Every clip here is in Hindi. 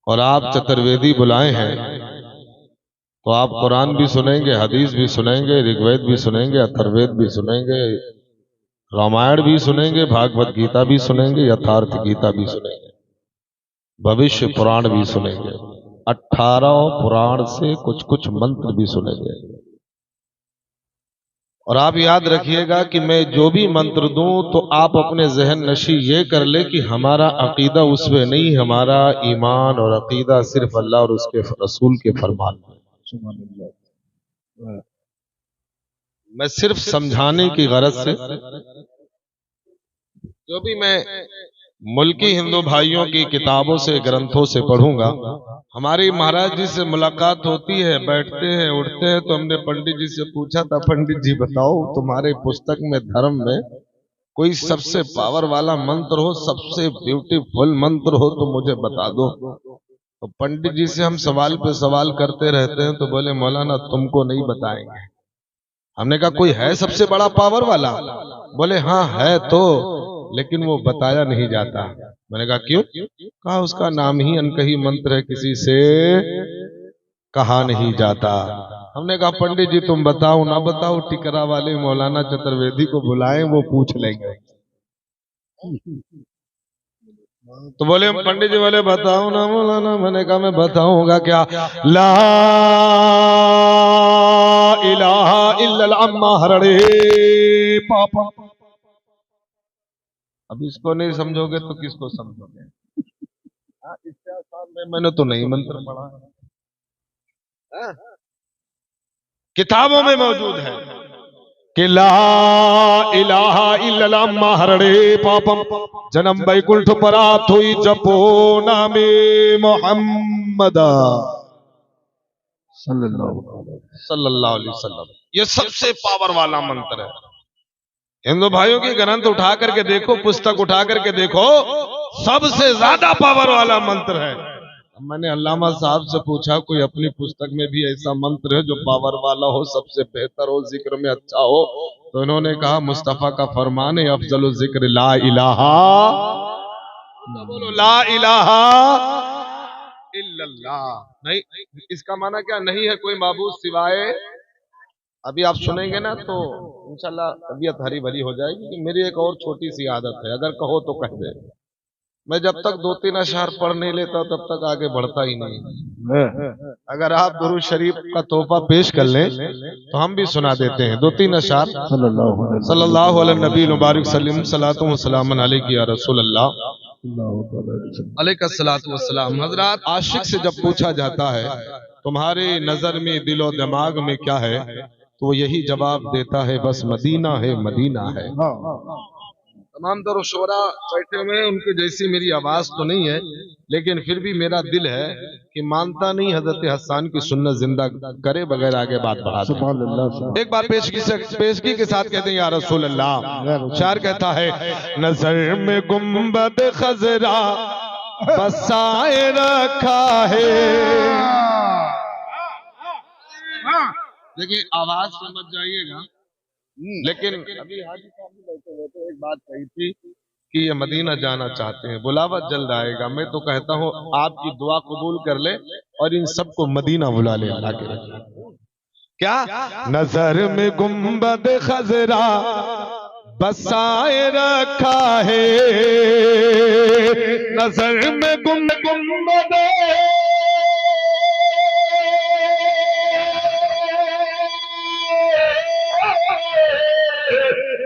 और आप चतुर्वेदी बुलाए हैं तो आप कुरान भी सुनेंगे, हदीस भी सुनेंगे, ऋग्वेद भी सुनेंगे, अथर्ववेद भी सुनेंगे, रामायण भी सुनेंगे, भागवत गीता भी सुनेंगे, यथार्थ गीता भी सुनेंगे, भविष्य पुराण भी सुनेंगे, 18 पुराण से कुछ कुछ मंत्र भी सुनेंगे। और आप याद रखिएगा कि मैं जो भी मंत्र दूं तो आप अपने जहन नशी ये कर ले कि हमारा अकीदा उसमें नहीं, हमारा ईमान और अकीदा सिर्फ अल्लाह और उसके रसूल के फरमान में। मैं सिर्फ समझाने की गरज से जो भी मैं मुल्की हिंदू भाइयों की किताबों से, ग्रंथों से पढ़ूंगा। हमारी महाराज जी से मुलाकात होती है, बैठते हैं, उठते हैं, तो हमने पंडित जी से पूछा था, पंडित जी बताओ तुम्हारे पुस्तक में, धर्म में कोई सबसे पावर वाला मंत्र हो, सबसे ब्यूटीफुल मंत्र हो तो मुझे बता दो। तो पंडित जी से हम सवाल पे सवाल करते रहते हैं तो बोले मौलाना तुमको नहीं बताएंगे। हमने कहा कोई है सबसे बड़ा पावर वाला? बोले हाँ है तो, लेकिन वो बताया नहीं जाता। मैंने कहा क्यों? कहा उसका नाम ही अनकही मंत्र है, किसी से कहा नहीं जाता। हमने कहा पंडित जी तुम बताओ ना बताओ, टिकरा वाले मौलाना चतुर्वेदी को बुलाएं, वो पूछ लेंगे। तो बोले पंडित जी बोले बताओ ना मौलाना। मैंने कहा मैं बताऊंगा क्या? ला इलाहा इल्लल्लाह अम्मा हरड़े पापा। अब इसको नहीं समझोगे तो किसको समझोगे? इससे आसान में मैंने तो नहीं मंत्र पढ़ा है, किताबों में मौजूद है कि ला इलाहा इल्लल्लाह अम्मा हरड़े पापम जन्म बैकुंठ परात हुई जपो नामे मोहम्मद सल्लल्लाहु अलैहि वसल्लम। ये सबसे पावर वाला मंत्र है। हिंदू भाइयों की ग्रंथ उठा करके देखो, पुस्तक उठा करके देखो, सबसे ज्यादा पावर वाला मंत्र है। मैंने अल्लामा साहब से पूछा कोई अपनी पुस्तक में भी ऐसा मंत्र है जो पावर वाला हो, सबसे बेहतर हो, जिक्र में अच्छा हो? तो इन्होंने कहा मुस्तफा का फरमान है अफजलुल जिक्र ला इलाहा, बोलो ला इलाहा इल्लल्लाह। नहीं, इसका माना क्या? नहीं है कोई माबूद सिवाय। अभी आप सुनेंगे ना तो इंशाल्लाह तबीयत हरी भरी हो जाएगी। कि मेरी एक और छोटी सी आदत है, अगर कहो तो कह दे, मैं जब तक 2-3 अशआर पढ़ नहीं लेता तब तक आगे बढ़ता ही नहीं। अगर आप दुरूद शरीफ का तोहफा पेश कर लें तो हम भी सुना देते हैं 2-3 अशआर। सल्लल्लाहु अलैहि नबी मुबारक सल्लम सलातु व सलामन अलैहि या रसूल अल्लाह अलैका सलातु व सलाम। हजरात, आशिक से जब पूछा जाता है तुम्हारे नजर में, दिलो दिमाग में क्या है, तो यही जवाब देता है बस मदीना है, मदीना है। तमाम दर शोरा बैठे हुए हैं, उनके जैसी मेरी आवाज तो नहीं है, लेकिन फिर भी मेरा दिल है कि मानता नहीं हजरत हसन की सुन्नत जिंदा करे बगैर आगे बात बढ़ा दे। एक बार पेशगी के साथ कहते हैं या रसूल अल्लाह। शायर कहता है नजर में गुंबद खजरा बसाए रखा है। देखिए आवाज समझ जाइएगा, लेकिन अभी हाजी साहब भी बैठे हुए थे, एक बात कही थी कि ये मदीना जाना चाहते हैं, बुलावा जल्द आएगा। मैं तो कहता हूँ आपकी दुआ कबूल कर ले और इन सबको मदीना बुला ले अल्लाह के। क्या नजर में गुंबद खजरा बसाए रखा है, नजर में गुंबद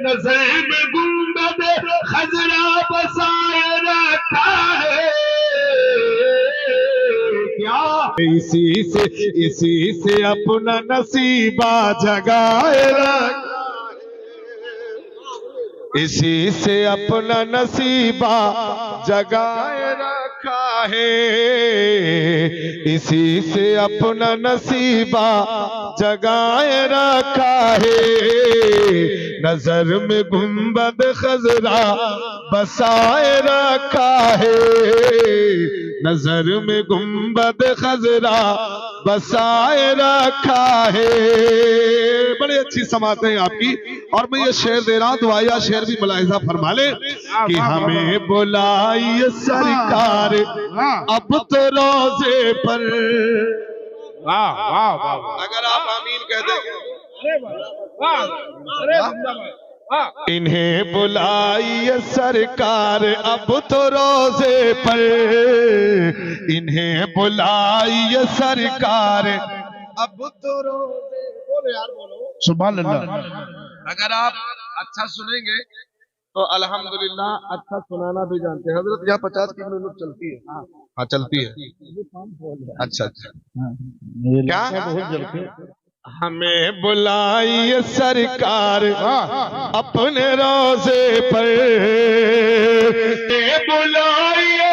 नजर में गुंबद खजरा बसाए रखा है। क्या इसी से अपना नसीबा जगाए रखा है, इसी से अपना नसीबा जगाए रखा है, इसी से अपना नसीबा जगाए रखा है। नजर में गुंबद खजरा बसाए रखा है, नजर में गुंबद खजरा बसाए रखा है। बड़ी अच्छी समातें हैं आपकी। और मैं ये शेर दे रहा हूं, दुआया शेर भी मुलाहिजा फरमा ले कि हमें बुलाइए सरकार अब तो रोजे पर। वाह वाह वाह, अगर आप आमीन कह देंगे, इन्हें बुलाइए सरकार अब तो रोजे पर, इन्हें बुलाइए सरकार अब तो रोजे। बोलो यार बोलो, सुभान अल्लाह। अगर आप अच्छा सुनेंगे तो अल्हम्दुलिल्लाह अच्छा सुनाना भी जानते हैं। हजरत यहाँ 50 की मिनट चलती है। हाँ चलती है। अच्छा अच्छा, क्या हमें बुलाइए सरकार अपने रोजे पर, बुलाइए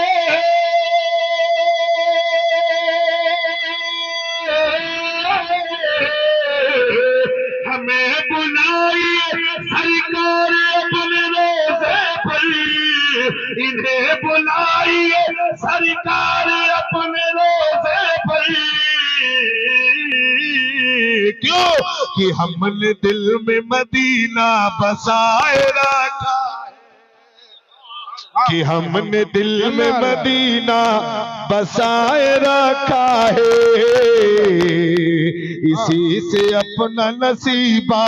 हमें बुलाइए सरकार अपने रोजे पर, इन्हें बुलाइए सरकार अपने रोजे पर। क्यों कि हमने दिल में मदीना बसाए रखा, कि हमने दिल में मदीना बसाए रखा है, इसी से अपना नसीबा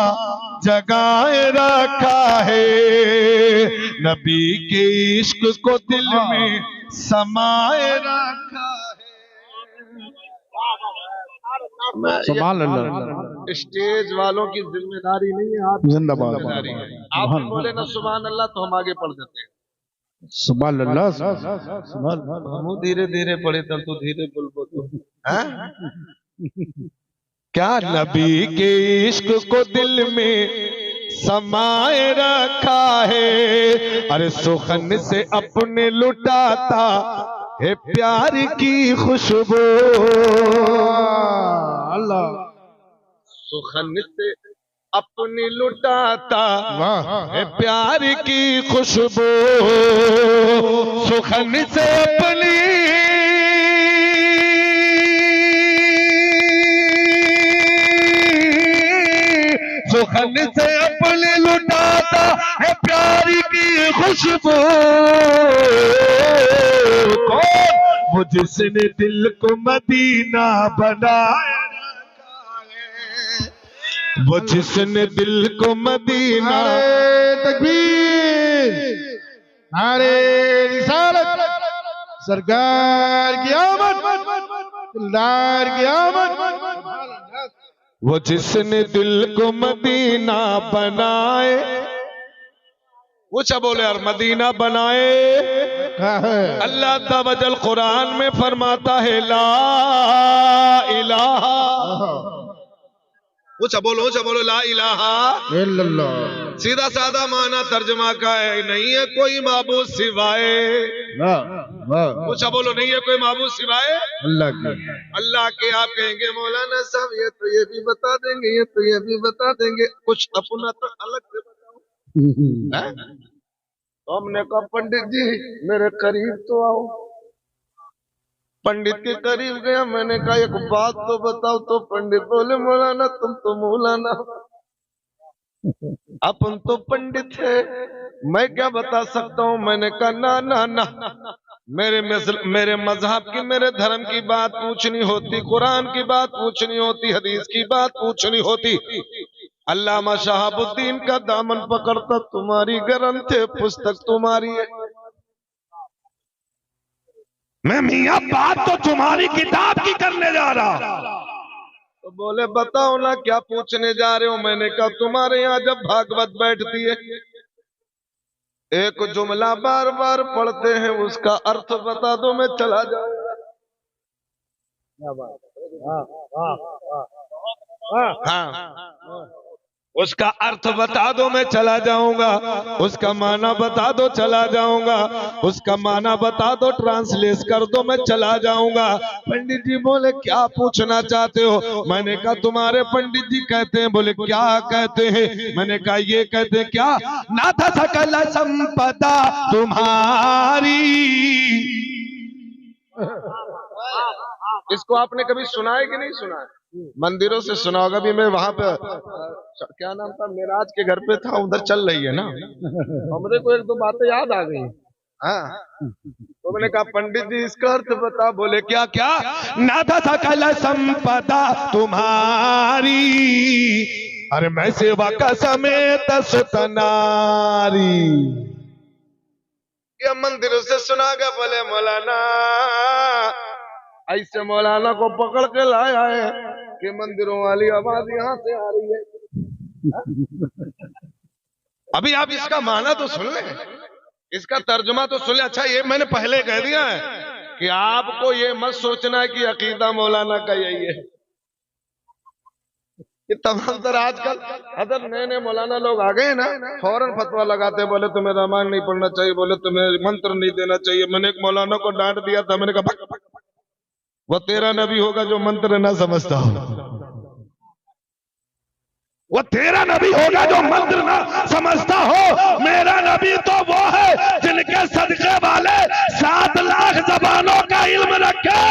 जगाए रखा है, नबी के इश्क को दिल में समाए रखा है। सुभान अल्लाह। स्टेज वालों की जिम्मेदारी नहीं है, आप जिंदाबाद। जिम्मेदारी है। आप बोले ना सुभान अल्लाह तो हम आगे पढ़ देते हैं। सुभान अल्लाह। सुभान हम धीरे धीरे पढ़े तब तो धीरे बोल बोल, हैं? क्या नबी के इश्क को दिल में समाए रखा है, अरे सुखन से अपने लुटाता है प्यार की खुशबू। अल्लाह, सुखन से अपनी लुटाता है प्यार की खुशबू, सुखन से अपनी सुखन से अपने लुटाता है प्यार की खुशबू। कौन? वो जिसने दिल को मदीना बनाया, वो जिसने दिल को मदीना। तकबीर, नारे रिसालत, सरकार की आमद, दिलदार की आमद। वो जिसने दिल को मदीना बनाए, ऊंचा बोले यार, मदीना बनाए। अल्लाह तवज्जल कुरान में फरमाता है ला इलाहा, ऊंचा बोलो ला इलाहा इल्लल्लाह। सीधा साधा माना तर्जमा का है, नहीं है कोई माबूद सिवाय। ऊंचा बोलो, नहीं है कोई माबूद सिवाय अल्लाह की। अल्लाह के। आप कहेंगे मौलाना साहब ये तो ये भी बता देंगे, ये तो ये भी बता देंगे, कुछ अपना तो अलग से बताओ। तो हमने कहा पंडित जी मेरे करीब तो आओ। पंडित के करीब गया, मैंने कहा एक बात तो बताओ। तो पंडित बोले मौलाना तुम तो मौलाना, अपन तो पंडित है, मैं क्या बता सकता हूँ। मैंने कहा ना ना ना, मेरे मजहब की, मेरे धर्म की बात पूछनी होती, कुरान की बात पूछनी होती, हदीस की बात पूछनी होती, अल्लामा शहाबुद्दीन का दामन पकड़ता, तुम्हारी ग्रंथ है, पुस्तक तुम्हारी है। मैं मियां बात तो तुम्हारी किताब की करने जा रहा। तो बोले बताओ ना क्या पूछने जा रहे हो। मैंने कहा तुम्हारे यहाँ जब भागवत बैठती है, एक जुमला बार बार पढ़ते हैं, उसका अर्थ बता दो, मैं चला जाऊंगा। हाँ, उसका अर्थ बता दो मैं चला जाऊंगा, उसका माना बता दो चला जाऊंगा, उसका माना बता दो, ट्रांसलेट कर दो, मैं चला जाऊंगा। पंडित जी बोले क्या पूछना चाहते हो। मैंने कहा तुम्हारे पंडित जी कहते हैं। बोले क्या कहते हैं। मैंने कहा ये कहते हैं क्या, नाथ सकल संपदा तुम्हारी, इसको आपने कभी सुना है कि नहीं सुना है? मंदिरों से सुना होगा। भी मैं वहां पे क्या नाम था, मेराज के घर पे था, उधर चल रही है ना, हमरे को एक दो बातें याद आ गई। हाँ, तो मैंने कहा पंडित जी इसका अर्थ बता। बोले क्या क्या? नाथ सकल संपदा तुम्हारी, अरे मैं सेवा का समेत सुतनारी। ये मंदिरों से सुना गया। बोले मौलाना ऐसे मौलाना को पकड़ के लाया है कि मंदिरों वाली आवाज यहाँ से आ रही है। अभी आप इसका माना तो सुन ले, इसका तर्जुमा तो सुन ले। अच्छा ये मैंने पहले कह दिया है कि आपको ये मत सोचना है कि अकीदा मौलाना का यही है। ये तमाम तर आजकल अदर नए नए मौलाना लोग आ गए ना, फौरन फतवा लगाते। बोले तुम्हें रामायण नहीं पढ़ना चाहिए, बोले तुम्हें मंत्र नहीं देना चाहिए। मैंने एक मौलाना को डांट दिया था, मैंने कहा भक, वो तेरा नबी होगा जो मंत्र ना समझता हो, वो तेरा नबी होगा जो मंत्र ना समझता हो। मेरा नबी तो वो है जिनके सदके वाले 7 लाख जबानों का इल्म रखे।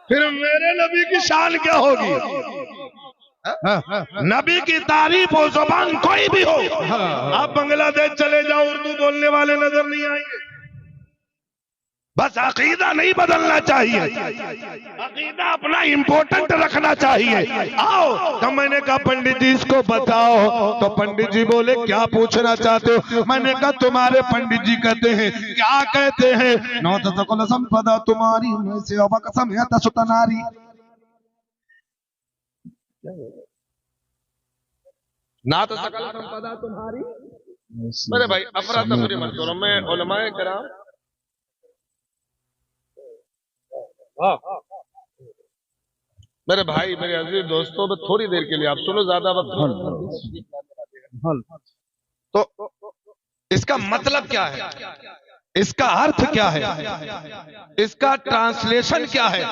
फिर मेरे नबी की शान क्या होगी? नबी की तारीफ हो जुबान कोई भी हो। आप बांग्लादेश चले जाओ, उर्दू बोलने वाले नजर नहीं आएंगे। बस अकीदा नहीं बदलना चाहिए, अकीदा अपना इंपॉर्टेंट रखना चाहिए। आओ, तो मैंने कहा पंडित जी इसको बताओ। तो पंडित जी बोले क्या पूछना चाहते हो? मैंने कहा तुम्हारे पंडित जी कहते हैं। क्या कहते हैं? नौ सकल संपदा तुम्हारी, मैं सेवा का समेत सुतनारी। ना तो सकल संपदा तुम्हारी। मेरे भाई अफरा तफरी मत करो। मैं उलमाए कराम मेरे भाई, मेरे अजीज दोस्तों, मैं थोड़ी देर के लिए आप सुनो, ज्यादा वक्त। तो इसका मतलब क्या है, इसका अर्थ क्या है, इसका ट्रांसलेशन क्या है,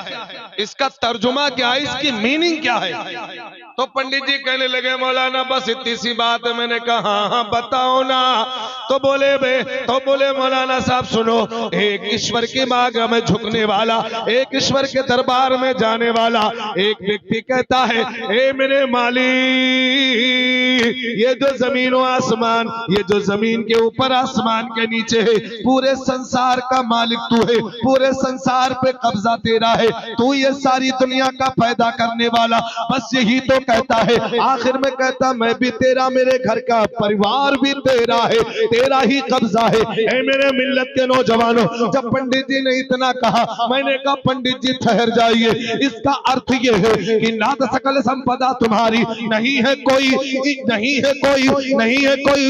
इसका तर्जुमा क्या है, इसकी मीनिंग क्या है? तो पंडित जी कहने लगे मौलाना बस इतनी सी बात है। मैंने कहा हाँ हाँ बताओ ना। तो बोले मौलाना साहब सुनो, एक ईश्वर की मांग में झुकने वाला, एक ईश्वर के दरबार में जाने वाला एक व्यक्ति कहता है, ए मेरे मालिक, ये जो जमीन और आसमान, ये जो जमीन के ऊपर आसमान के नीचे है, पूरे संसार का मालिक तू है, पूरे संसार पे कब्जा तेरा है, तू ये सारी दुनिया का पैदा करने वाला, बस यही तो कहता है। आखिर में कहता मैं भी तेरा, मेरे घर का परिवार भी तेरा है, तेरा ही कब्जा है। ऐ मेरे मिल्लत के नौजवानों, जब पंडित जी ने इतना कहा, मैंने कहा पंडित जी ठहर जाइए, इसका अर्थ ये है कि नाथ सकल संपदा तुम्हारी, नहीं है कोई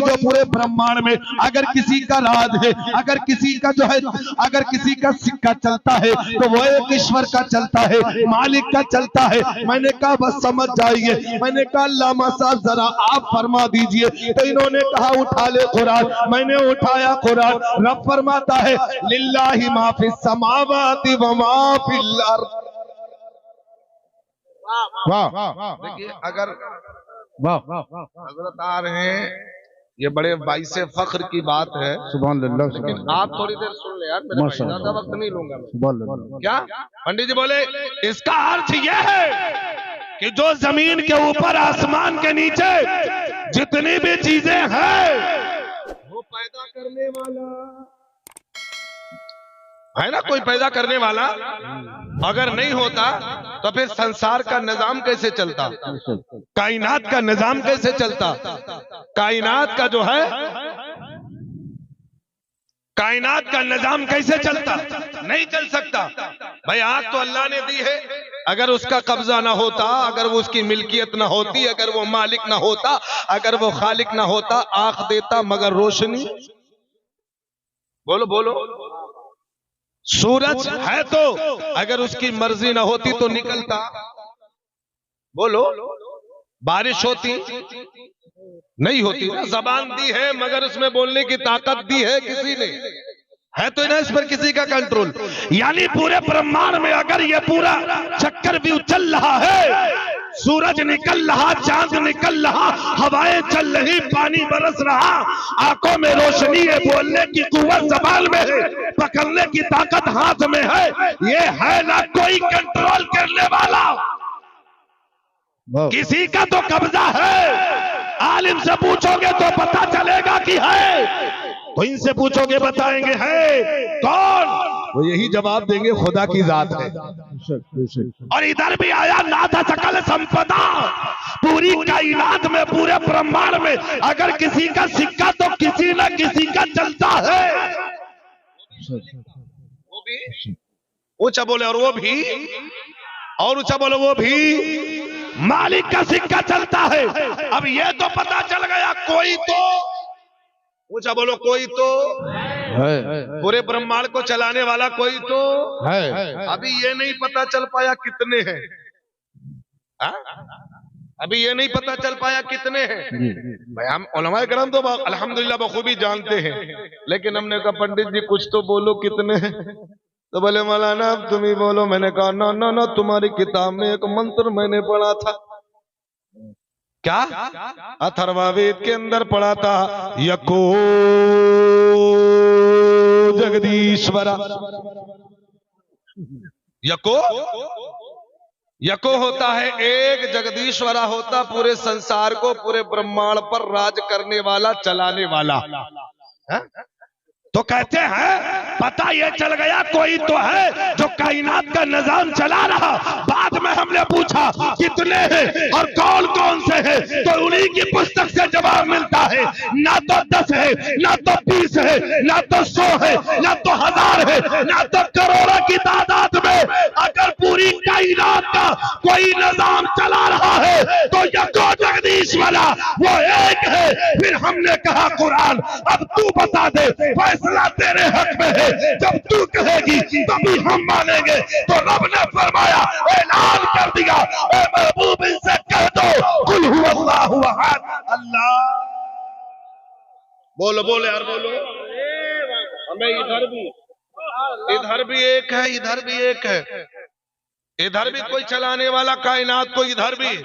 जो पूरे ब्रह्मांड में अगर किसी का राज है, अगर किसी का जो है, अगर किसी का सिक्का चलता है तो वो एक ईश्वर का चलता है, मालिक का चलता है। मैंने कहा बस समझ जाइए। मैंने कहा अल्लामा साहब जरा आप फरमा दीजिए। तो इन्होंने कहा उठा ले कुरान। मैंने उठाया कुरान। रब फरमाता है लिल्लाहि मा फिस समावाति व मा फिल अर्द। देखिए अगर हजरत आ रहे हैं, ये बड़े बाइसे फख्र की बात है, सुभान अल्लाह। लेकिन आप थोड़ी देर सुन ले यार, मेरे भाई, ज्यादा वक्त नहीं लूंगा मैं। क्या पंडित जी बोले? इसका अर्थ यह है कि जो जमीन के ऊपर आसमान के नीचे जितनी भी चीजें हैं, वो पैदा करने वाला है ना, कोई पैदा करने वाला अगर नहीं होता तो फिर संसार का निजाम कैसे चलता, कायनात का निजाम कैसे चलता? कायनात का जो है, कायनात का निजाम कैसे चलता? नहीं चल सकता भाई। आंख तो अल्लाह ने दी है, अगर उसका कब्जा ना होता, अगर वो उसकी मिल्कियत ना होती, अगर वो मालिक ना होता, अगर वो खालिक ना होता, आंख देता मगर रोशनी, बोलो बोलो, सूरज है तो अगर उसकी मर्जी ना होती तो निकलता, बोलो, बारिश होती नहीं होती ना। जबान दी है मगर उसमें बोलने की ताकत दी है किसी ने, है तो ना इस पर किसी का कंट्रोल। यानी पूरे ब्रह्मांड में अगर ये पूरा चक्कर भी चल रहा है, सूरज निकल रहा, चांद निकल रहा, हवाएं चल रही, पानी बरस रहा, आंखों में रोशनी है, बोलने की कुव्वत ज़बान में है, पकड़ने की ताकत हाथ में है, ये है ना कोई कंट्रोल करने वाला, किसी का तो कब्जा है। आलिम से पूछोगे तो पता चलेगा कि है, तो इनसे पूछोगे बताएंगे है कौन, वो यही जवाब देंगे खुदा की जात है। और इधर भी आया नाथ सकल संपदा, पूरी कायनात में, पूरे ब्रह्मांड में अगर किसी का सिक्का तो किसी न किसी का चलता है। वो भी ऊंचा बोले और वो भी, और ऊंचा बोले वो भी, मालिक का सिक्का चलता है। अब ये तो पता चल गया कोई तो, ऊंचा बोलो कोई तो है, पूरे ब्रह्मांड को चलाने वाला कोई तो है। अभी ये नहीं पता चल पाया कितने हैं, अभी ये नहीं पता चल पाया कितने हैं। भाई हम उलमाए करम तो अल्हम्दुलिल्लाह बखूबी जानते हैं, लेकिन हमने कहा पंडित जी कुछ तो बोलो कितने हैं, तो बोले मौलाना अब तुम ही बोलो। मैंने कहा ना ना ना, तुम्हारी किताब में एक मंत्र मैंने पढ़ा था, क्या अथर्ववेद के अंदर पढ़ा था, यको जगदीश्वरा। यको यको होता है एक, जगदीश्वरा होता पूरे संसार को, पूरे ब्रह्मांड पर राज करने वाला, चलाने वाला है? तो कहते हैं पता ये चल गया कोई तो है जो कायनात का निजाम चला रहा। बाद में हमने पूछा कितने हैं और कौन कौन से हैं, तो उन्हीं की पुस्तक से जवाब मिलता है, ना तो 10 है, ना तो 20 है, ना तो 100 है, ना तो 1000 है, ना तो करोड़ों की तादाद में। अगर पूरी कायनात का कोई निजाम चला रहा है तो यको जगदीश वाला वो एक है। फिर हमने कहा कुरान अब तू बता दे, फैसला तेरे हक में है, जब तू कहेगी तभी हम मानेंगे। तो रब ने फरमाया, ऐलान कर दिया, ए महबूब इनसे कह दो कुल हुवल्लाहु अहद। अल्लाह बोलो बोलो यार बोलो। हमें इधर भी एक है, इधर भी एक है, इधर भी कोई चलाने वाला कायनात को, इधर भी।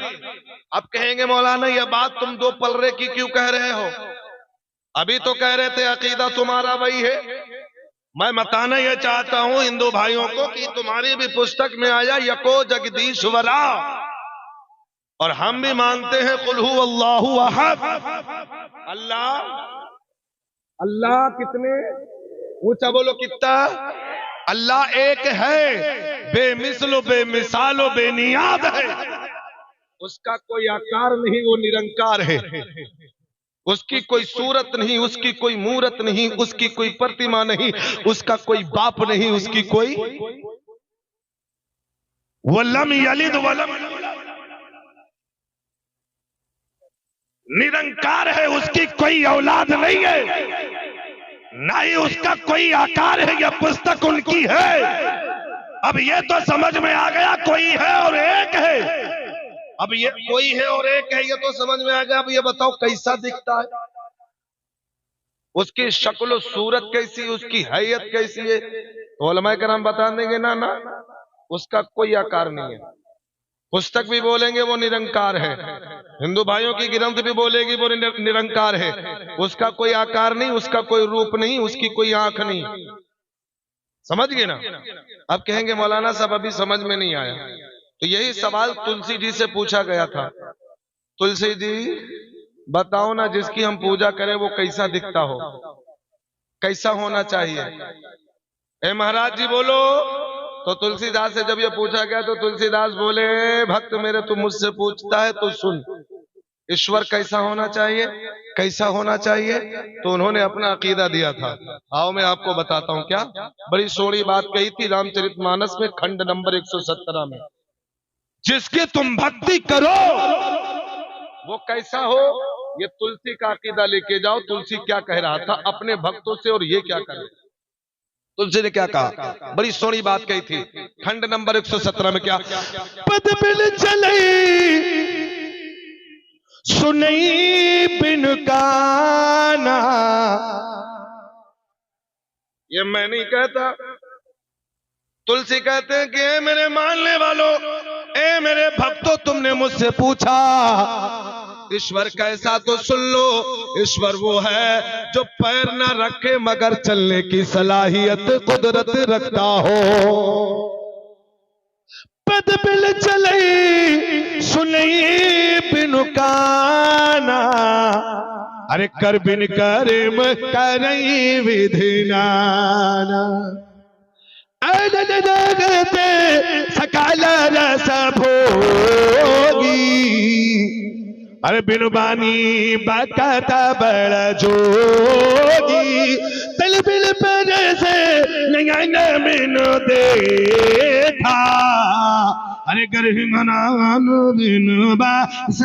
अब कहेंगे मौलाना ये बात तुम दो पलरे की क्यों कह रहे हो, अभी तो कह रहे थे अकीदा तुम्हारा वही है। मैं बताना यह चाहता हूं हिंदू भाइयों को कि तुम्हारी भी पुस्तक में आया यको जगदीश्वरा, और हम भी मानते हैं कुल हुवल्लाहु अहद। अल्लाह अल्लाह कितने, ऊंचा बोलो कितना, अल्लाह एक है, बेमिसलो बेमिसालो बेनियाद है, उसका कोई आकार नहीं, वो निरंकार है, उसकी कोई सूरत नहीं, उसकी कोई मूरत नहीं, उसकी कोई प्रतिमा नहीं, उसका कोई बाप नहीं, उसकी कोई वलम यलिद वलम, निरंकार है, उसकी कोई औलाद नहीं है, ना ही उसका कोई आकार है। यह पुस्तक उनकी है। अब ये तो समझ में आ गया कोई है और एक है। अब ये कोई है और एक है, ये तो समझ में आ गया। अब ये बताओ कैसा दिखता है, उसकी शक्ल सूरत कैसी, उसकी हैयत कैसी है, तो उलमाए कराम बता देंगे ना ना उसका कोई आकार नहीं है। पुस्तक भी बोलेंगे वो निरंकार है, हिंदू भाइयों की ग्रंथ भी बोलेगी वो निरंकार है, उसका कोई आकार नहीं, उसका कोई रूप नहीं, उसकी कोई आंख नहीं। समझ गए ना। अब कहेंगे मौलाना साहब अभी समझ में नहीं आया, तो यही सवाल तुलसी जी से पूछा गया था। तुलसी जी बताओ ना, जिसकी हम पूजा करें वो कैसा दिखता हो, कैसा होना चाहिए। ए महाराज जी बोलो। तो तुलसीदास से जब ये पूछा गया तो तुलसीदास बोले, भक्त मेरे तू मुझसे पूछता है तो सुन, ईश्वर कैसा होना चाहिए, कैसा होना चाहिए। तो उन्होंने अपना अकीदा दिया था। आओ मैं आपको बताता हूँ क्या। बड़ी सोहनी बात कही थी रामचरितमानस में खंड नंबर 117 में, जिसकी तुम भक्ति करो वो कैसा हो, ये तुलसी का अकीदा लेके जाओ। तुलसी क्या कह रहा था अपने भक्तों से और ये क्या करे। तुलसी ने क्या कहा, बड़ी सोहनी बात कही थी खंड नंबर 117 में, क्या पद बिल चलई सुनई बिन काना। ये मैं नहीं कहता, तुलसी कहते हैं कि मेरे मानने वालों ए मेरे भक्तों, तुमने मुझसे पूछा ईश्वर कैसा, तो सुन लो, ईश्वर वो है जो पैर न रखे मगर चलने की सलाहियत कुदरत रखता हो। पद बिल चले सुनई बिनु काना, अरे कर बिन करिम करई विधिनाना। जगते सकल रस भोगी, अरे बिनु बानी बकत बड़ जोगी। तल बिल पर से नयन बिनु देखा, अरे गर्ही मनान बिनु बास।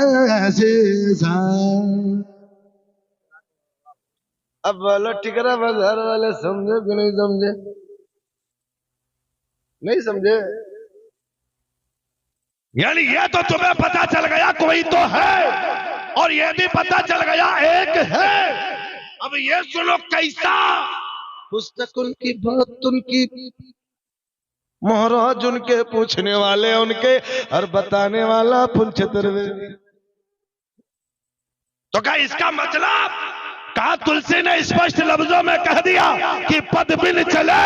अब बोलो टिकरा बाजार वाले समझे कि नहीं समझे? नहीं समझे? यानी ये तो तुम्हें पता चल गया कोई तो है, और ये भी पता चल गया एक है। अब ये सुनो कैसा, पुस्तक उनकी, बात उनकी, महाराज उनके, पूछने वाले उनके, और बताने वाला पुंछ त्रिवेदी। तो क्या इसका मतलब, कहा तुलसी ने स्पष्ट लफ्जों में कह दिया कि पद बिन चले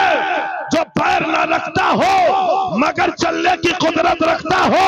जो पैर न रखता हो मगर चलने की कुदरत रखता हो,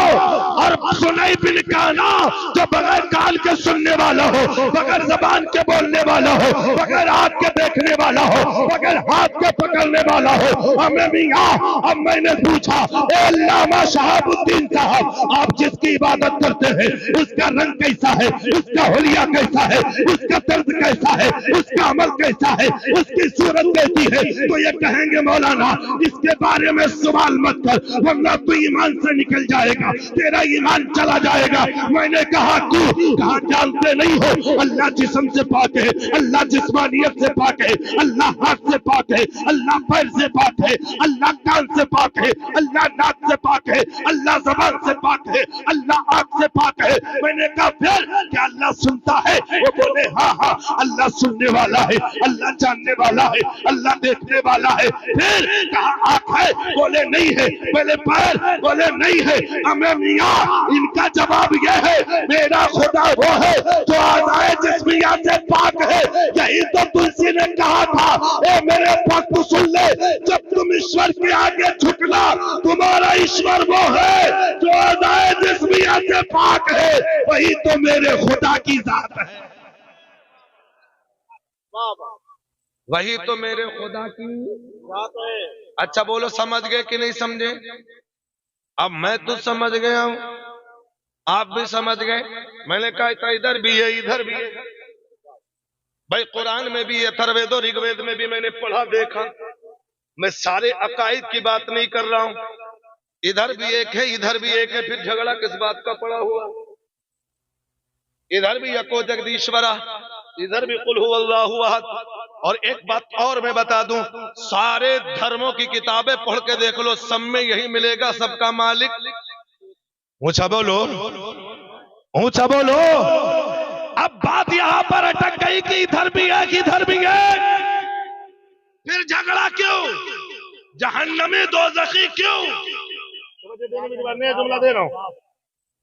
और सुनाई बिन काना जो बगैर कान के सुनने वाला हो, बगैर जबान के बोलने वाला हो, बगैर आंख के देखने वाला हो, बगैर हाथ के पकड़ने वाला हो। हमें मियां, अब मैंने पूछा, ए अल्लामा शहाबुद्दीन साहब, आप जिसकी इबादत करते हैं उसका रंग कैसा है, उसका हुलिया कैसा है, उसका दर्द कैसा है, उसका अमल कैसा है, उसकी सूरत कैसी है? तो ये कहेंगे मौलाना इसके बारे में सवाल मत कर, वरना तू ईमान से निकल जाएगा, तेरा ईमान चला जाएगा। मैंने कहा क्यों? कहा जानते नहीं हो, अल्लाह जिस्म से पाक है, अल्लाह जिस्मानियत से पाक है, अल्लाह हाथ से पाक है, अल्लाह पैर से पाक है, अल्लाह कान से पाक है, अल्लाह नाक से पाक है, अल्लाह जबान से पाक है, अल्लाह आंख से पाक है। मैंने कहा फिर क्या अल्लाह सुनता है? वो बोले हाँ हाँ, अल्लाह सुनने वाला है, अल्लाह जानने वाला है, अल्लाह देखने वाला है। फिर कहा आंख है? बोले नहीं है। पहले पैर? बोले नहीं है। हमें मियां, इनका जवाब यह है, मेरा खुदा वो है जो आज़ाए जिस्मिया से पाक है। यही तो तुलसी ने कहा था, ए मेरे भक्त सुन ले, जब तुम ईश्वर के आगे झुकना, तुम्हारा ईश्वर वो है जो आज़ाए जिस्मिया से पाक है, वही तो मेरे खुदा की जात है। वही तो मेरे खुदा की बात है। अच्छा बोलो, समझ गए कि नहीं समझे? अब मैं तो समझ गया हूं, आप भी समझ गए। मैंने कहा था इधर भी है, इधर भी है। भाई कुरान में भी, अथर्ववेद और ऋग्वेद में भी मैंने पढ़ा देखा। मैं सारे अकायद की बात नहीं कर रहा हूं। इधर भी एक है, इधर भी एक है, फिर झगड़ा किस बात का पड़ा हुआ? इधर भी एको जगदीश्वरा, इधर भी कुल हुवल्लाहु अहद। और एक बात और मैं बता दूं, सारे धर्मों की किताबें पढ़ के देख लो, सब में यही मिलेगा, सबका मालिक। ऊंचा बोलो, ऊंचा बोलो। अब बात यहां पर अटक गई कि इधर भी है, इधर भी है, फिर झगड़ा क्यों? जहन्नमी दोज़खी क्यों? जुमला दे रहा हूं,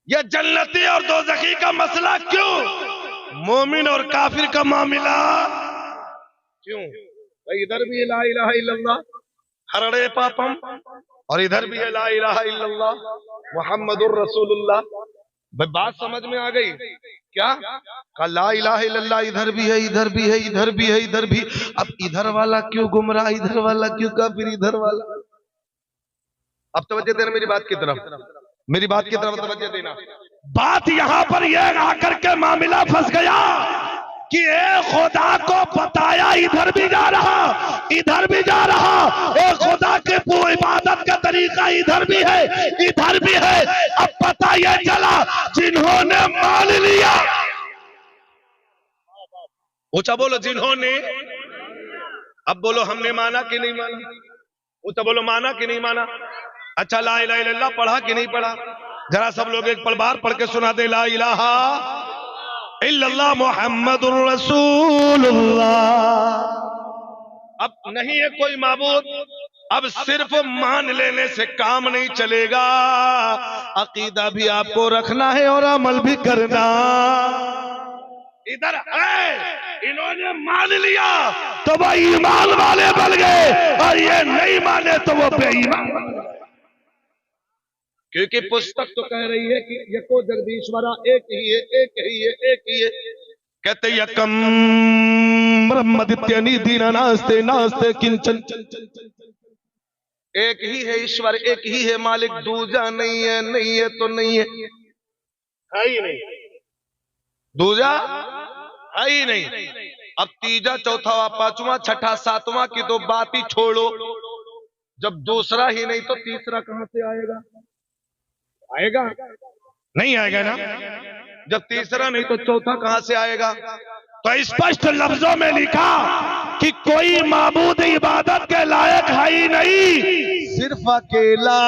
यह जन्नती और दोज़खी का मसला क्यों? मोमिन और काफिर का मामला क्यों? इधर भी ला इलाहा इल्लल्लाह हरड़े पापम, और इधर भी है ला इलाहा इल्लल्लाह मुहम्मदुर रसूलुल्लाह। भाई बात समझ में आ गई क्या? का ला इलाहा इल्लल्लाह इधर भी है, इधर भी है, इधर भी है, इधर भी। अब इधर वाला क्यों गुमराह, इधर वाला क्यों काफिर, इधर वाला? अब तवज्जो देना मेरी बात की तरफ, मेरी बात की तरफ तवज्जो देना। बात यहां पर यह आकर के मामला फंस गया कि ए खुदा को बताया इधर भी जा रहा, इधर भी जा रहा, ए खुदा के इबादत का तरीका इधर भी है, इधर भी है। अब पता यह चला जिन्होंने मान लिया, ऊंचा बोलो जिन्होंने, अब बोलो हमने माना कि नहीं माना? ऊंचा बोलो माना कि नहीं माना? अच्छा ला इलाहा इल्लल्लाह पढ़ा कि नहीं पढ़ा? जरा सब लोग एक बार पढ़ के सुना दे, ला इलाहा इल्लल्लाह मुहम्मदुर रसूलुल्लाह। अब नहीं है कोई माबूद अब सिर्फ मान लेने से काम नहीं चलेगा, अकीदा भी आपको रखना है और अमल भी करना। इधर है, इन्होंने मान लिया तो वो ईमान वाले बन गए, और ये नहीं माने तो वो बेईमान बन गए। क्योंकि पुस्तक तो कह रही है कि यको जगदीश्वरा, एक ही है, एक ही है, एक ही है। कहते यकम ब्रह्मदित्य निधि नास्ते नास्ते किंचन, एक ही है ईश्वर, एक ही है मालिक, दूजा नहीं है, नहीं है तो नहीं है, है ही नहीं, दूजा है ही नहीं। अब तीजा चौथा पांचवा छठा सातवां की तो बात ही छोड़ो, जब दूसरा ही नहीं तो तीसरा कहां से आएगा? आएगा नहीं, आएगा ना। जब तीसरा नहीं तो चौथा कहां से आएगा? तो स्पष्ट लफ्जों में लिखा कि कोई माबूद इबादत के लायक है ही नहीं, सिर्फ अकेला।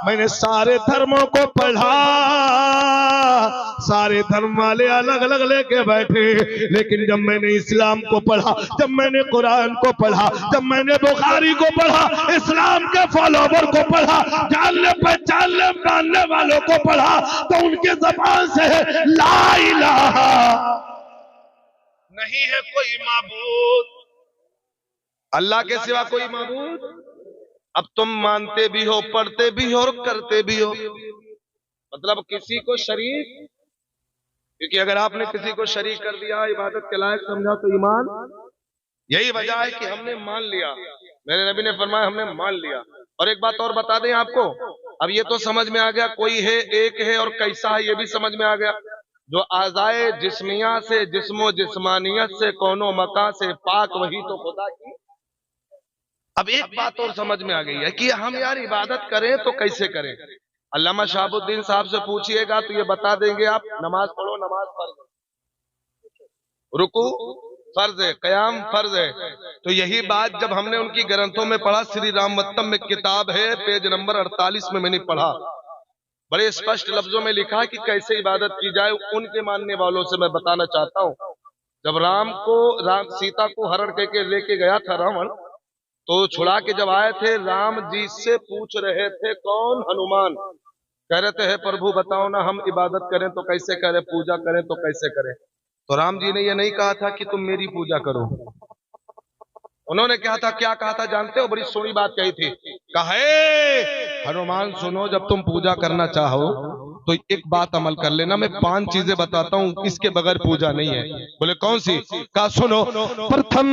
मैंने सारे धर्मों को पढ़ा, सारे धर्म वाले अलग अलग लेके बैठे, लेकिन जब मैंने इस्लाम को पढ़ा, जब मैंने कुरान को पढ़ा, जब मैंने बुखारी को पढ़ा, इस्लाम के फॉलोवर को पढ़ा, जानने पहचानने मानने वालों को पढ़ा, तो उनके ज़बान से ला इलाहा, नहीं है कोई माबूद अल्लाह के सिवा कोई माबूद। अब तुम मानते भी हो, पढ़ते भी हो और करते भी हो, मतलब किसी को शरीक, क्योंकि अगर आपने किसी को शरीक कर दिया, इबादत के लायक समझा, तो ईमान, यही वजह है कि हमने मान लिया। मेरे नबी ने फरमाया हमने मान लिया। और एक बात और बता दें आपको, अब ये तो समझ में आ गया कोई है, एक है और कैसा है, ये भी समझ में आ गया। जो आज़ाए जिस्मिया से, जिस्मो जिस्मानियत से, कौनो मका से पाक, वही तो खुदा की। अब एक बात और समझ में आ गई है कि हम यार इबादत करें तो कैसे करें। अल्लामा शहाबुद्दीन साहब से पूछिएगा तो ये बता देंगे, आप नमाज पढ़ो, नमाज फर्ज, रुकू फर्ज है, कयाम फर्ज है। तो यही बात जब हमने उनकी ग्रंथों में पढ़ा, श्री रामवत्तम में किताब है, पेज नंबर 48 में मैंने पढ़ा, बड़े स्पष्ट लफ्जों में लिखा कि कैसे इबादत की जाए। उनके मानने वालों से मैं बताना चाहता हूँ, जब राम सीता को हरण करके लेके गया था रावण, तो छुड़ा के जब आए थे, राम जी से पूछ रहे थे, कौन? हनुमान। कह रहे थे, है प्रभु बताओ ना, हम इबादत करें तो कैसे करें, पूजा करें तो कैसे करें? तो राम जी ने ये नहीं कहा था कि तुम मेरी पूजा करो, उन्होंने कहा था, क्या कहा था जानते हो? बड़ी सोनी बात कही थी, कहे हनुमान सुनो, जब तुम पूजा करना चाहो तो एक बात अमल कर लेना, मैं 5 चीजें बताता हूं, इसके बगैर पूजा नहीं है। बोले कौन सी? कहा सुनो, प्रथम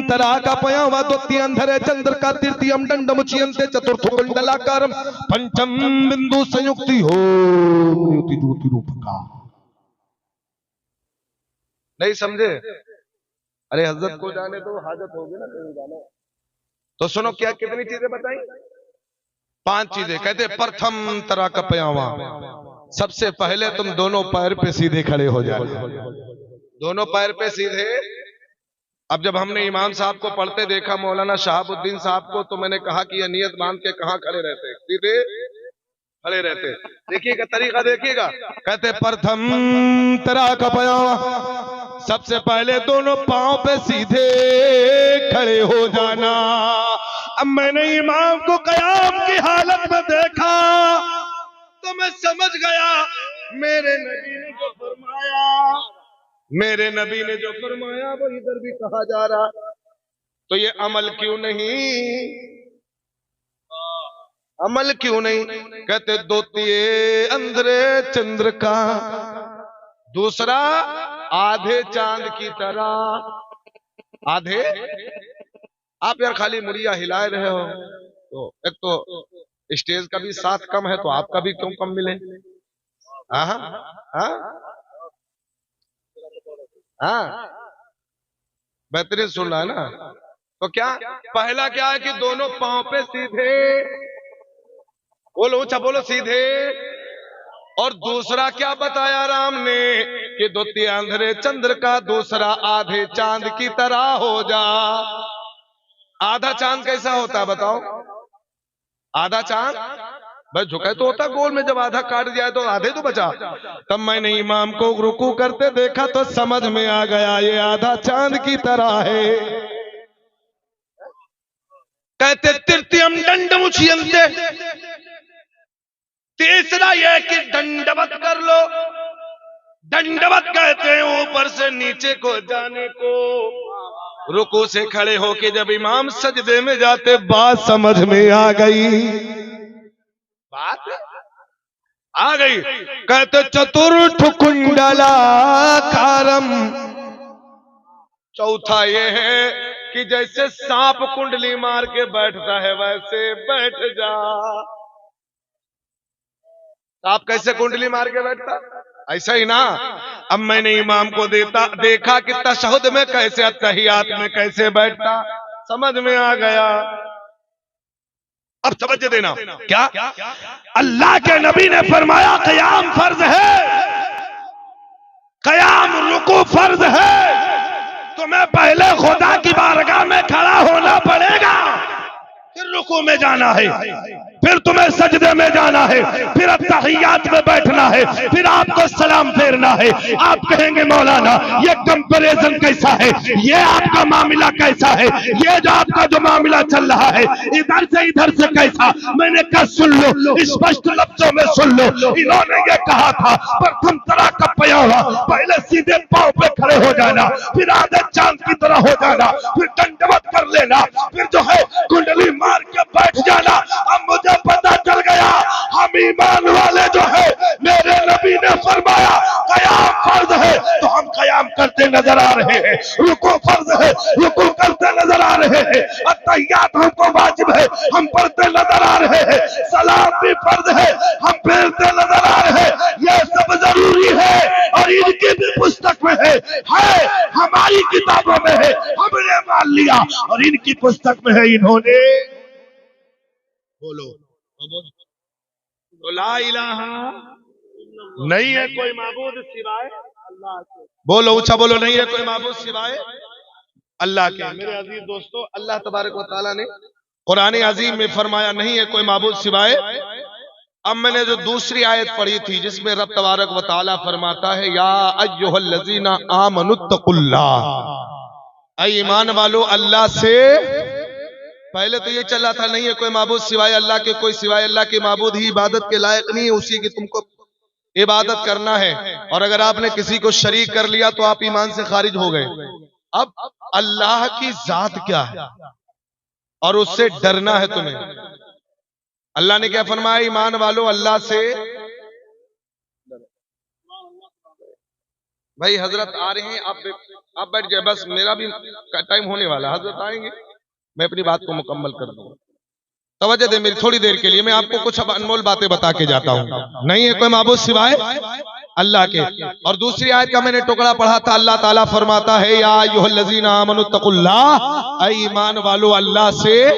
तरा का पयावा, द्वितीय अंधरे चंद्र का, तृतीयम दंडमुच्यन्ते, चतुर्थ कुंडलाकारम, पंचम बिंदु संयुक्ति हो ज्योति रूप का। नहीं समझे? अरे हजरत को जाने दो, हाजत होगी ना कहीं जाना। तो सुनो, क्या कितनी चीजें बताई? 5 चीजें। कहते प्रथम तरह का पयावा, सबसे पहले तुम दोनों पैर पे सीधे खड़े हो जाओ, दोनों पैर पे सीधे। अब जब हमने इमाम साहब को पढ़ते देखा, मौलाना शहाबुद्दीन साहब को, तो मैंने कहा कि ये नियत बांध के कहाँ खड़े रहते? सीधे खड़े रहते। देखिएगा तरीका, देखिएगा। कहते प्रथम तरह का पयावा, सबसे पहले दोनों पांव पे सीधे खड़े हो जाना। अब मैंने इमाम को कयाम की हालत में देखा तो मैं समझ गया, मेरे नबी ने जो फरमाया, मेरे नबी ने जो फरमाया वो इधर भी कहा जा रहा। तो ये अमल क्यों नहीं, अमल क्यों नहीं? कहते द्वितीय अंधरे चंद्र का, दूसरा आधे चांद की तरह। आधे, आप यार खाली मुड़िया हिलाए रहे हो, तो एक तो स्टेज का भी साथ कम है, तो आपका भी क्यों कम मिले? बेहतरीन सुन रहा है ना? तो क्या पहला क्या है कि दोनों पांव पे सीधे, बोलो ऊंचा बोलो, सीधे। और दूसरा क्या बताया राम ने कि द्वितीय अंधरे चंद्र का, दूसरा आधे चांद की तरह हो जा। आधा चांद कैसा होता है बताओ? आधा चांद बस झुका तो होता गोल में, जब आधा काट दिया तो आधे तो बचा। तब मैंने इमाम को रुकू करते देखा तो समझ में आ गया, ये आधा चांद की तरह है। कहते तृतीयम दंडमुच्यन्ते, तीसरा यह कि दंडवत कर लो। दंडवत कहते हैं ऊपर से नीचे को जाने को। रुकू से खड़े होके जब इमाम सजदे में जाते, बात समझ में आ गई, बात आ गई। कहते चतुर्थ कुंडलाकारम, चौथा ये है कि जैसे सांप कुंडली मार के बैठता है वैसे बैठ जा। सांप कैसे कुंडली मार के बैठता, ऐसा ही ना। अब मैंने इमाम को देखा कि तशहुद में कैसे, अत्तहियात में कैसे बैठता, समझ में आ गया। अब समझ देना क्या, अल्लाह के नबी ने फरमाया क़याम फर्ज है, क़याम रुकू फर्ज है। तुम्हें पहले खुदा की बारगाह में खड़ा होना पड़ेगा, फिर रुकू में जाना है, फिर तुम्हें सजदे में जाना है, फिर अत्तहियात में बैठना है, फिर आपको सलाम फेरना है। आप कहेंगे मौलाना ये कंपैरिजन कैसा है, ये आपका मामला कैसा है, ये जो आपका जो मामला चल रहा है इधर से कैसा। मैंने कहा सुन लो, स्पष्ट लफ्जों में सुन लो। इन्होंने ये कहा था प्रथम तरह का पयावा, पहले सीधे पांव पे खड़े हो जाना, फिर आधे चांद की तरह हो जाना, फिर दंडवत कर लेना, फिर जो है कुंडली मार के बैठ जाना। अब मुझे पता चल गया हम ईमान वाले जो है, मेरे नबी ने फरमाया क़याम फर्ज है तो हम क़याम करते नजर आ रहे हैं, रुकू फर्ज है रुकू करते नजर आ रहे हैं, अत्तहियात हमको वाजिब है हम पढ़ते नजर आ रहे हैं, सलाम भी फर्ज है हम फेरते नजर आ रहे हैं। यह सब जरूरी है और इनकी भी पुस्तक में है, हमारी किताबों में है, हमने मान लिया, और इनकी पुस्तक में है। इन्होंने बोलो तो ला इलाहा नहीं है कोई माबूद सिवाय अल्लाह के। बोलो ऊंचा बोलो, नहीं है कोई माबूद सिवाय अल्लाह के। मेरे अजीज दोस्तों, अल्लाह तबारक व तआला ने कुरान अजीम में फरमाया नहीं है कोई माबूद सिवाय। अब मैंने जो दूसरी आयत पढ़ी थी जिसमें रब तबारक व तआला फरमाता है या अय्युहल्लज़ीना आमनुत्तकुल्लाह, ऐ ईमान वालो अल्लाह से। पहले तो ये चल रहा था नहीं है कोई माबूद सिवाय अल्लाह के, कोई सिवाय अल्लाह के माबूद ही इबादत के लायक नहीं है, उसी की तुमको इबादत करना है, और अगर आपने किसी को शरीक कर लिया तो आप ईमान से खारिज हो गए। अब अल्लाह की जात क्या है और उससे डरना है तुम्हें। अल्लाह ने क्या फरमाया, ईमान वालों अल्लाह से। भाई हजरत आ रहे हैं, आप बैठ जाए, बस मेरा भी टाइम होने वाला। हजरत आएंगे, मैं अपनी बात को मुकम्मल कर दूंगा। तवज्जो दे मेरी थोड़ी देर के लिए, मैं आपको कुछ अब अनमोल बातें बता के जाता हूँ। नहीं है कोई माबूद सिवाय अल्लाह के। और दूसरी आयत का मैंने टुकड़ा पढ़ा था, अल्लाह ताला फरमाता है या अय्युहल्लज़ीना आमनुत्तकुल्लाह, ऐ ईमान वालो अल्लाह से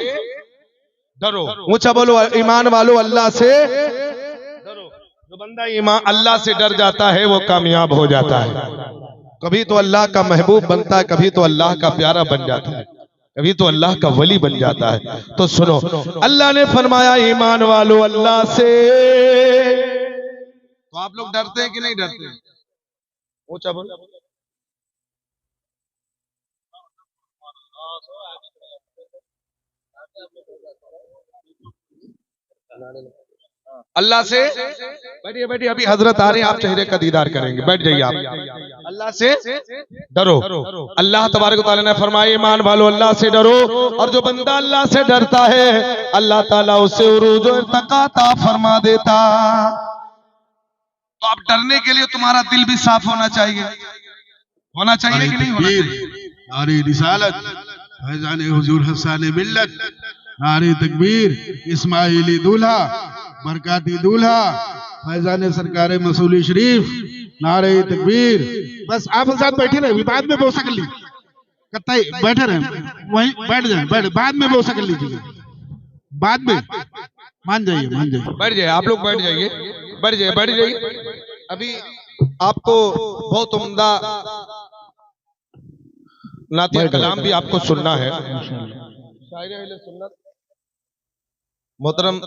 डरो। ऊंचा बोलो, ईमान वालो अल्लाह से डरो। जो बंदा ईमान अल्लाह से डर जाता है वो कामयाब हो जाता है। कभी तो अल्लाह का महबूब बनता है, कभी तो अल्लाह का प्यारा बन जाता है, कभी तो अल्लाह का वली बन जाता है। तो सुनो, अल्लाह ने फरमाया ईमान वालो अल्लाह से। तो आप लोग डरते हैं कि नहीं डरते? ऊंचा बोलो। अल्लाह से बैठिए बैठिए, अभी हजरत आ रहे हैं, आप चेहरे का दीदार करेंगे, बैठ जाइए आप। अल्लाह से डरो। अल्लाह तबारक व तआला ने फरमाया ईमान वालो अल्लाह से डरो, और जो बंदा अल्लाह से डरता है अल्लाह ताला उसे उरूज और इर्तिका अता फरमा देता। तो अब डरने के लिए तुम्हारा दिल भी साफ होना चाहिए, होना चाहिए कि नहीं होना चाहिए? नारे रिसालत, फैज़ान हुजूर हसन मिल्लत, नारे तकबीर, इस्माइली दूल्हा, बरकाती दूल्हा, फैज़ान सरकार मसूली शरीफ, नारे तकबीर। बस आप साथ बैठे रहे, बाद में बोसा कर लीजिए, कत्ता बैठे रहे वहीं बैठ जाए, बाद में बोसा कर लीजिए, बाद में मान जाइए बैठ जाइए, आप लोग बैठ जाइए, बैठ जाइए। अभी आपको बहुत उम्दा नातिया कलाम भी आपको सुनना है। मोहतरम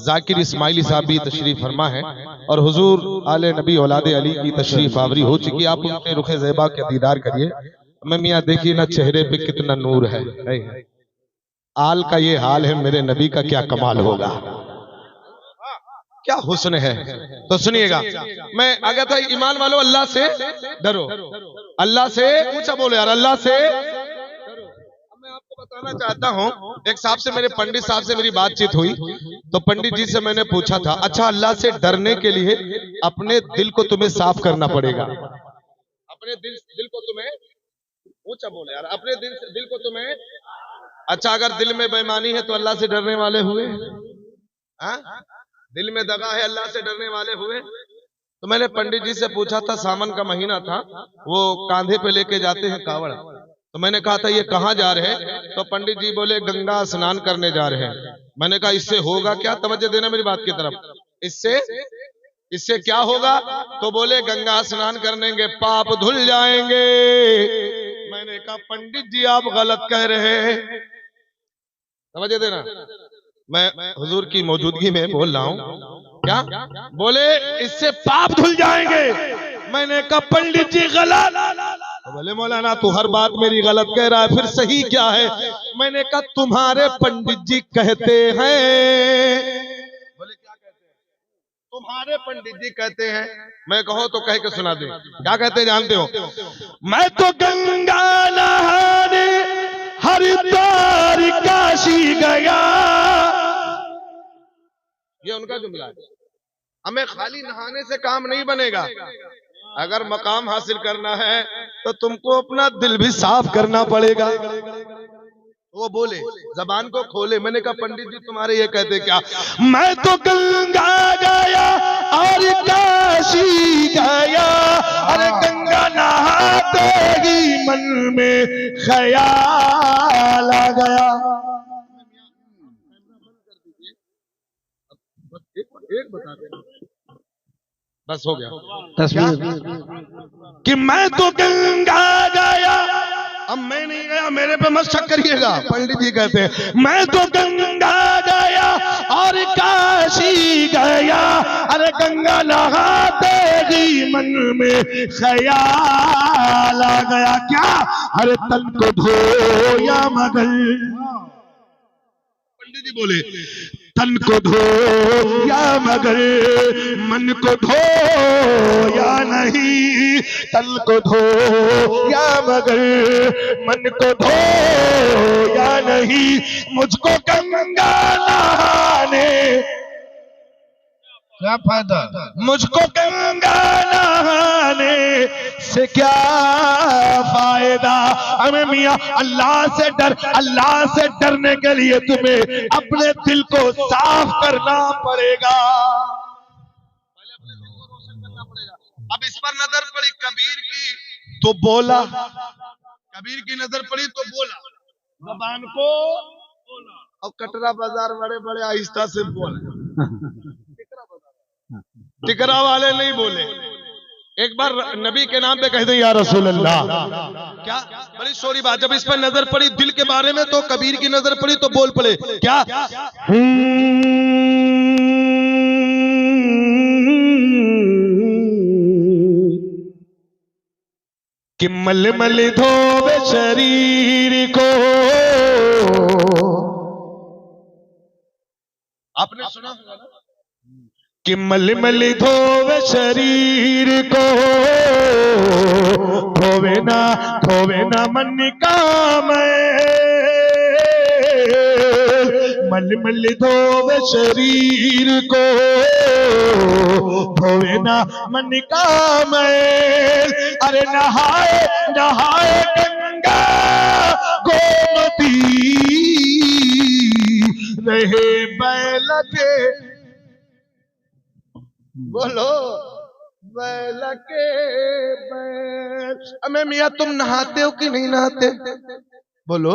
जाकिर इस्माइली साहब भी तशरीफ फरमा है, और हुजूर आले नबी औलादे अली की तशरीफ आवरी हो चुकी। आप उनके रुखे ज़ेबा के दीदार करिए। मैं मियाँ देखिए ना चेहरे पे कितना नूर है। आल का ये हाल है, मेरे नबी का क्या कमाल होगा, क्या हुस्न है। तो सुनिएगा, मैं आगे था, ईमान वालों अल्लाह से डरो, अल्लाह से ऊंचा बोलो यार, अल्लाह से डरो। अब मैं आपको बताना चाहता हूँ, एक साहब से, मेरे पंडित साहब से मेरी बातचीत हुई, तो पंडित जी से मैंने पूछा था, अच्छा अल्लाह से डरने के लिए अपने दिल को तुम्हें साफ करना पड़ेगा, अपने दिल को तुम्हें, ऊंचा बोलो यार, अपने दिल को तुम्हें, अच्छा अगर दिल में बेईमानी है तो अल्लाह से डरने वाले हुए, हाँ? दिल में दगा है, अल्लाह से डरने वाले हुए। तो मैंने पंडित जी से पूछा था, सावन का महीना था, वो कांधे पे लेके जाते हैं कावड़, तो मैंने कहा था ये कहाँ जा रहे हैं, तो पंडित जी बोले गंगा स्नान करने जा रहे हैं। मैंने कहा इससे होगा क्या, तवज्जो देना मेरी बात की तरफ, इससे क्या होगा, तो बोले गंगा स्नान करने के पाप धुल जाएंगे। मैंने कहा पंडित जी आप गलत कह रहे हैं, तवज्जो देना, मैं हुजूर की मौजूदगी में बोल रहा हूं, क्या बोले इससे पाप धुल जाएंगे। मैंने कहा पंडित जी गलत, तो बोले मौलाना तू हर बात मेरी गलत कह रहा है, फिर सही क्या है। मैंने कहा तुम्हारे पंडित जी कहते हैं, बोले क्या कहते हैं, तुम्हारे पंडित जी कहते हैं, मैं कहो तो कह के सुना दे, क्या कहते हैं जानते हो, मैं तो गंगा नहाने हरिद्वार काशी गया, ये उनका जुमला है। हमें खाली नहाने से काम नहीं बनेगा, अगर मकाम हासिल करना है तो तुमको अपना दिल भी साफ करना पड़ेगा। वो बोले जबान को खोले, मैंने कहा पंडित जी तुम्हारे ये कहते क्या, मैं तो गंगा गया और काशी गया, अरे गंगा नहाते ही मन में ख्याल आ गया। एक बता देना, बस हो गया कि मैं तो गंगा गया, अब मैं नहीं गया, मेरे पे मत शक करिएगा, पंडित जी कहते हैं मैं तो गंगा गया और काशी गया, अरे गंगा नहाते ही मन में ख्याल आ गया, क्या अरे तन को धोया मगर, पंडित जी बोले तन को धो या मगर मन को धो या नहीं, तन को धो या मगर मन को धो या नहीं, मुझको गंगा नहाने क्या फायदा, मुझको गंगा नहाने से क्या फायदा। हमें मियाँ अल्लाह से डर, अल्लाह से डरने के लिए तुम्हें अपने दिल को साफ करना पड़ेगा, अब इस पर नजर पड़ी कबीर की तो बोला, कबीर की नजर पड़ी तो बोला, जबान को बोला, और कटरा बाजार बड़े बड़े आहिस्ता से बोला, टिकरा वाले नहीं बोले। एक बार नबी के नाम पे कह दें या रसूल अल्लाह, क्या बड़ी सोरी बात, जब इस पर नजर पड़ी दिल के बारे में तो कबीर की नजर पड़ी तो बोल पड़े, क्या कि मल मल धोवे शरीर को, आपने सुना होगा ना कि मल मल धोवे शरीर को, धोवे ना मन का मैल, मल मल धोवे शरीर को, धोवे ना मन का मैल, अरे नहाए नहाए गंगा गोमती, रहे बैल के, बोलो बैल के बैल। अमे मियाँ तुम नहाते हो कि नहीं नहाते, बोलो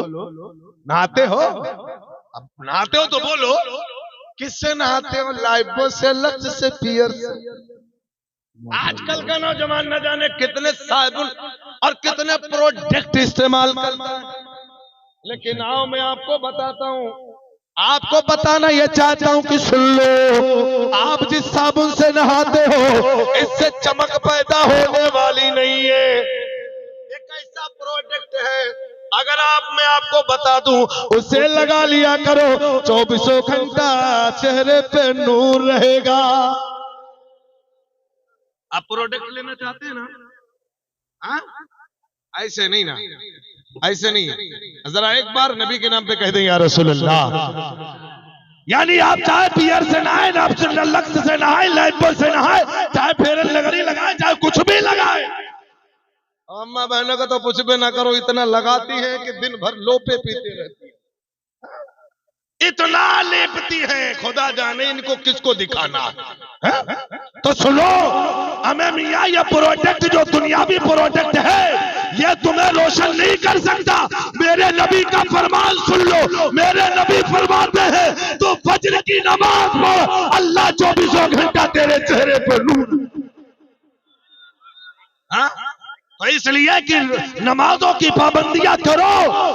नहाते हो, अब नहाते हो तो बोलो किससे नहाते हो, लाइफबॉय से, लक्ष्य से, पियर से। आजकल का नौजवान न जाने कितने साबुन और कितने प्रोडक्ट इस्तेमाल करता है, लेकिन आओ मैं आपको बताता हूँ, आपको बताना यह चाहता हूं कि सुन लो, आप जिस साबुन से नहाते हो इससे चमक पैदा होने वाली नहीं है, एक ऐसा प्रोडक्ट है अगर मैं आपको बता दूं, उसे लगा लिया करो, 24 घंटा चेहरे पे नूर रहेगा। आप प्रोडक्ट लेना चाहते हैं ना? हाँ? ऐसे नहीं ना, ऐसे नहीं। जरा एक बार नबी के नाम पे कह दें या रसूलुल्लाह। यानी आप चाहे पियर से नहाए, लक्स से नहाए, लाइफबॉय से नहाए, चाहे फेयर एंड लवली लगाए, चाहे कुछ भी लगाए। अम्मा बहनों का तो कुछ भी ना करो, इतना लगाती है कि दिन भर लोपे पीते रहती है, इतना लेपती है, खुदा जाने इनको किसको दिखाना है? तो सुनो हमें मियाँ, ये प्रोडक्ट जो दुनियावी प्रोडक्ट है, ये तुम्हें रोशन नहीं कर सकता। मेरे नबी का फरमान सुन लो, मेरे नबी फरमाते हैं तो फजर की नमाज पढ़, अल्लाह 24 घंटा तेरे चेहरे पर नूर। हाँ? तो इसलिए कि नमाजों की पाबंदियां करो,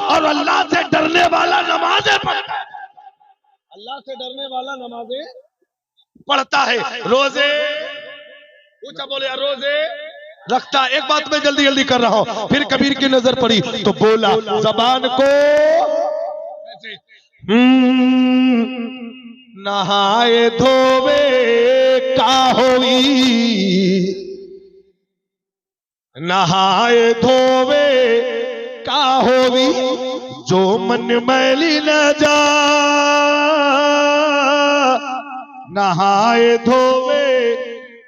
और अल्लाह से डरने वाला नमाजें पढ़ता है, अल्लाह से डरने वाला नमाजें पढ़ता है, रोजे ऊंचा बोले यार, रोजे रखता है। एक बात मैं जल्दी जल्दी कर रहा हूं, फिर कबीर की नजर पड़ी तो बोला, जबान को नहाए धोवे का होई, नहाए धोवे का होवी, जो मन मैली न जा, नहाए धोवे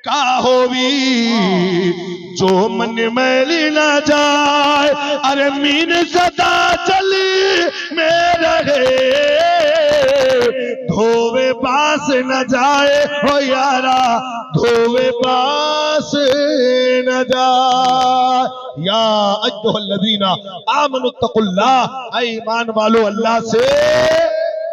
का होवी, जो मन मैली न जाए। अरे मीन सदा चली में रहे, धोवे बास न जाए हो यारा, धोवे बास न जाए। या अय्युहल्लज़ीना आमनुत्तकुल्लाह, ऐ ईमान वालो अल्लाह से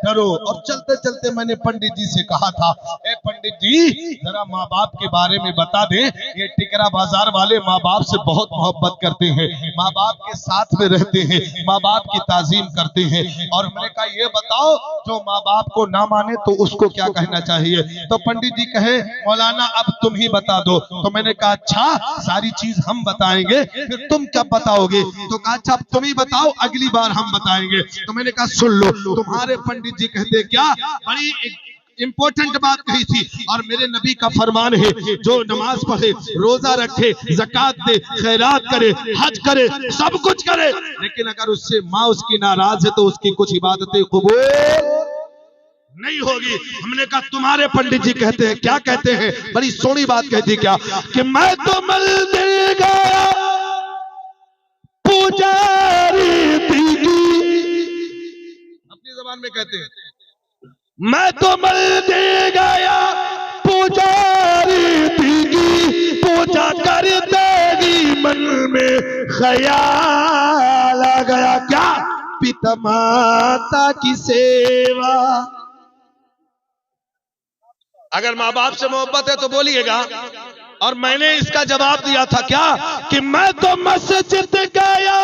डरो। और चलते चलते मैंने पंडित जी से कहा था, ए पंडित जी जरा माँ बाप के बारे में बता दें। ये टिकरा बाजार वाले माँ बाप से बहुत मोहब्बत करते हैं, माँ बाप के साथ में रहते हैं, माँ बाप की ताजीम करते हैं। और मैंने कहा ये बताओ, जो माँ बाप को ना माने तो उसको क्या कहना चाहिए? तो पंडित जी कहे, मौलाना अब तुम ही बता दो। तो मैंने कहा अच्छा, सारी चीज हम बताएंगे, फिर तुम क्या बताओगे? तो कहा अच्छा तुम ही बताओ, अगली बार हम बताएंगे। तो मैंने कहा सुन लो, तुम्हारे पंडित जी कहते क्या, बड़ी इंपॉर्टेंट बात कही थी, और मेरे नबी का फरमान है, जो नमाज पढ़े, रोजा रखे, ज़कात दे, खैरात करे, हज करे, सब कुछ करे, लेकिन अगर उससे माँ उसकी नाराज है तो उसकी कुछ इबादतें कबूल नहीं होगी। हमने कहा तुम्हारे पंडित जी कहते हैं क्या कहते हैं? बड़ी सोनी बात कहती क्या, कि मैं तो मंदिर गया पुजारी थी, अपनी जबान में कहते हैं, मैं तो मंदिर गया पुजारी थी, पूजा कर देगी, मन में ख्याल आ गया क्या, पिता माता की सेवा। अगर माँ बाप से मोहब्बत है तो बोलिएगा। और मैंने इसका जवाब दिया था क्या, कि मैं तो मस्जिद गया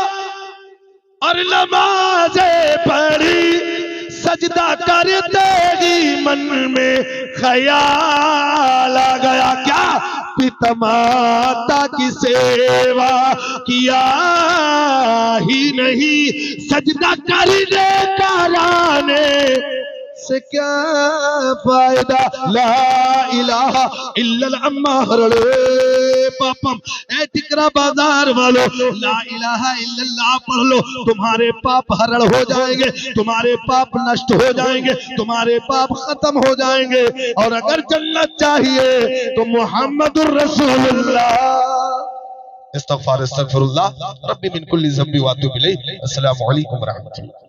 और नमाज़ें पढ़ी, सजदा कर देगी, मन में ख्याल आ गया क्या, पिता माता की सेवा किया ही नहीं, सजदा करने का राने से क्या फायदा। ला इलाहा इल्लल्लाह अम्मा हरले पापम। ए टिकरा बाजार वालों, ला इलाहा इल्लल्लाह पढ़ लो, तुम्हारे पाप हरण हो जाएंगे, तुम्हारे पाप नष्ट हो जाएंगे, तुम्हारे पाप खत्म हो जाएंगे। और अगर जन्नत चाहिए तो मुहम्मदुर रसूलुल्लाह। इस्तगफार इस्तगफिरुल्लाह रब्बी मिन कुल्ली ज़ंबि व अतूबु इलैह। अस्सलामु अलैकुम व रहमतुल्लाह।